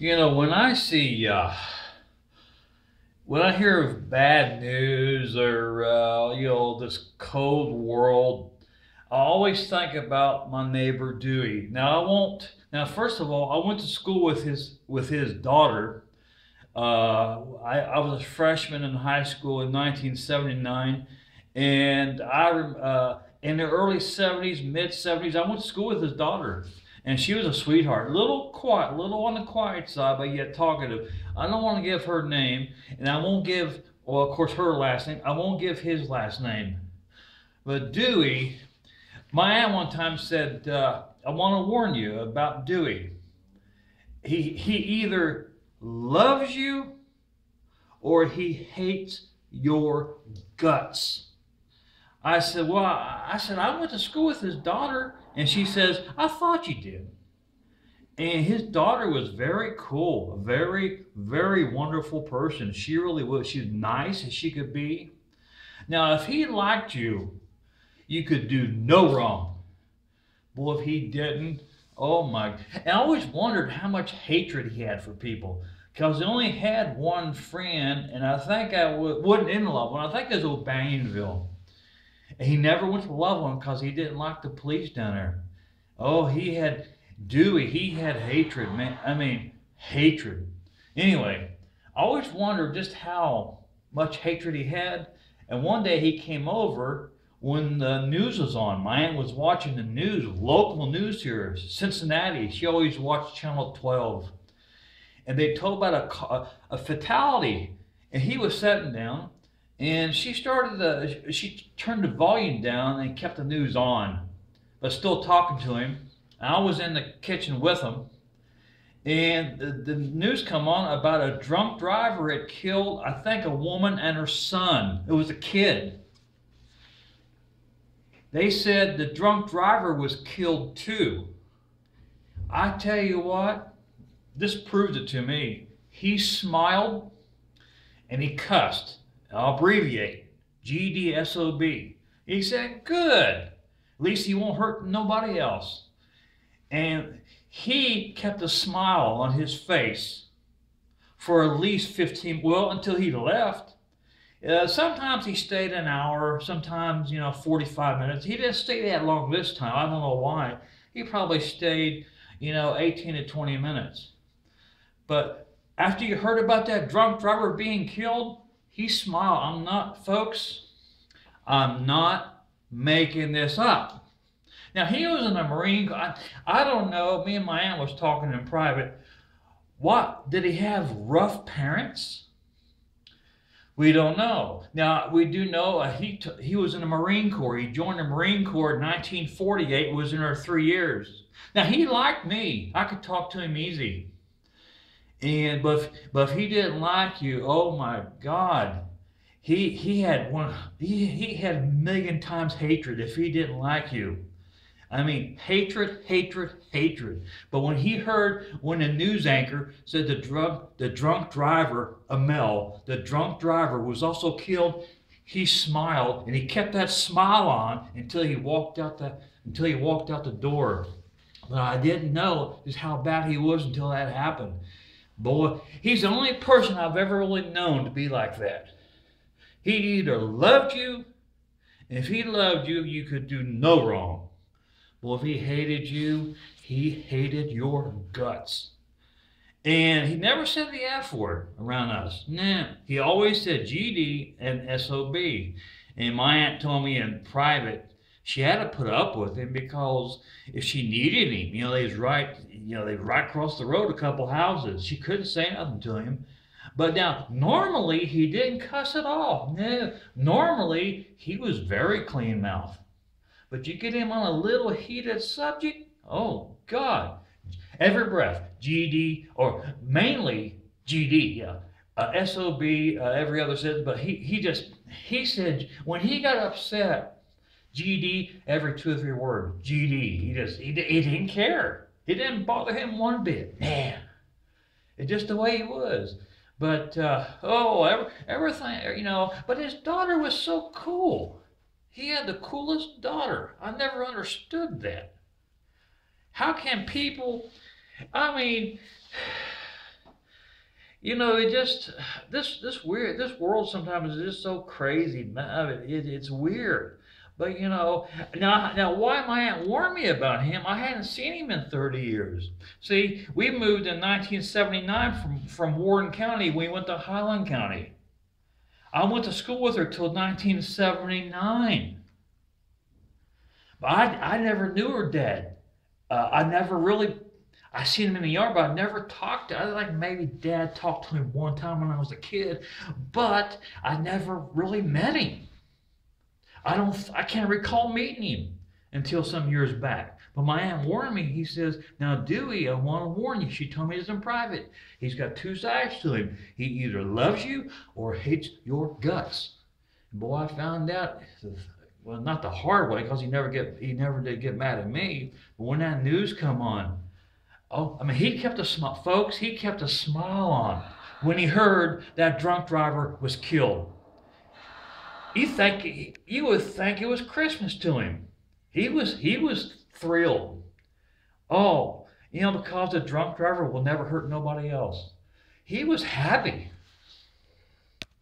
When I when I hear of bad news or, this cold world, I always think about my neighbor Dewey. Now, I won't, now, first of all, I went to school with his daughter. I was a freshman in high school in 1979, and in the early 70s, mid 70s, I went to school with his daughter, and she was a sweetheart. Little quiet, little on the quiet side, but yet talkative. I don't want to give her name, and I won't give, well, of course, her last name. I won't give his last name. But Dewey, my aunt one time said, I want to warn you about Dewey. He either loves you or he hates your guts. I said, well, I went to school with his daughter. And she says, I thought you did. And his daughter was very cool, a very, very wonderful person. She really was. She was nice as she could be. Now, if he liked you, you could do no wrong. Boy, if he didn't, oh my. And I always wondered how much hatred he had for people. Because he only had one friend, and I think I wasn't in love with him. I think it was O'Banionville. And he never went to love him because he didn't like the police down there. Oh, Dewey, he had hatred, man. I mean, hatred. Anyway, I always wondered just how much hatred he had. And one day he came over when the news was on. My aunt was watching the news, local news here, Cincinnati. She always watched Channel 12. And they told about a fatality. And he was sitting down. And she turned the volume down and kept the news on, but still talking to him. I was in the kitchen with him, and the news come on about a drunk driver had killed, I think, a woman and her son. It was a kid. They said the drunk driver was killed too. I tell you what, this proves it to me. He smiled and he cussed. I'll abbreviate, GDSOB. He said, good. At least he won't hurt nobody else. And he kept a smile on his face for at least 15, well, until he left. Sometimes he stayed an hour, sometimes, 45 minutes. He didn't stay that long this time. I don't know why. He probably stayed, 18 to 20 minutes. But after you heard about that drunk driver being killed, he smiled. I'm not making this up. Now, he was in the Marine Corps. I don't know. Me and my aunt was talking in private. What? Did he have rough parents? We don't know. Now, we do know he was in the Marine Corps. He joined the Marine Corps in 1948, was in there 3 years. Now, he liked me. I could talk to him easy. But if he didn't like you, oh my God, he had a million times hatred if he didn't like you. I mean, hatred, hatred, hatred. But when the news anchor said the drunk driver, Amel, the drunk driver was also killed, he smiled and he kept that smile on until he walked out the door. But I didn't know just how bad he was until that happened. Boy, he's the only person I've ever really known to be like that. He either loved you, and if he loved you, you could do no wrong. Well, if he hated you, he hated your guts. And he never said the F word around us. Nah, he always said GD and SOB. And my aunt told me in private, she had to put up with him because if she needed him, they was right across the road a couple houses. She couldn't say nothing to him. But now, normally, he didn't cuss at all. No, normally, he was very clean-mouthed. But you get him on a little heated subject, oh, God. Every breath, GD, or mainly GD, yeah. SOB, every other sentence, but he said, when he got upset, GD every 2 or 3 words. GD. He didn't care. It didn't bother him one bit. Man, it's just the way he was. But everything, But his daughter was so cool. He had the coolest daughter. I never understood that. How can people? I mean, it just this world sometimes is just so crazy. It's weird. But now why my aunt warned me about him? I hadn't seen him in 30 years. See, we moved in 1979 from Warden County. We went to Highland County. I went to school with her till 1979. But I never knew her dad. I never really, I seen him in the yard, but I never talked to. I like maybe Dad talked to him one time when I was a kid, but I never really met him. I can't recall meeting him until some years back. But my aunt warned me. He says, "Now Dewey, I want to warn you." She told me this in private. He's got two sides to him. He either loves you or hates your guts. And boy, I found out. Well, not the hard way, because he never did get mad at me. But when that news come on, oh, I mean, he kept a smile, folks. He kept a smile on when he heard that drunk driver was killed. You would think it was Christmas to him. He was thrilled. Oh, because the drunk driver will never hurt nobody else. He was happy.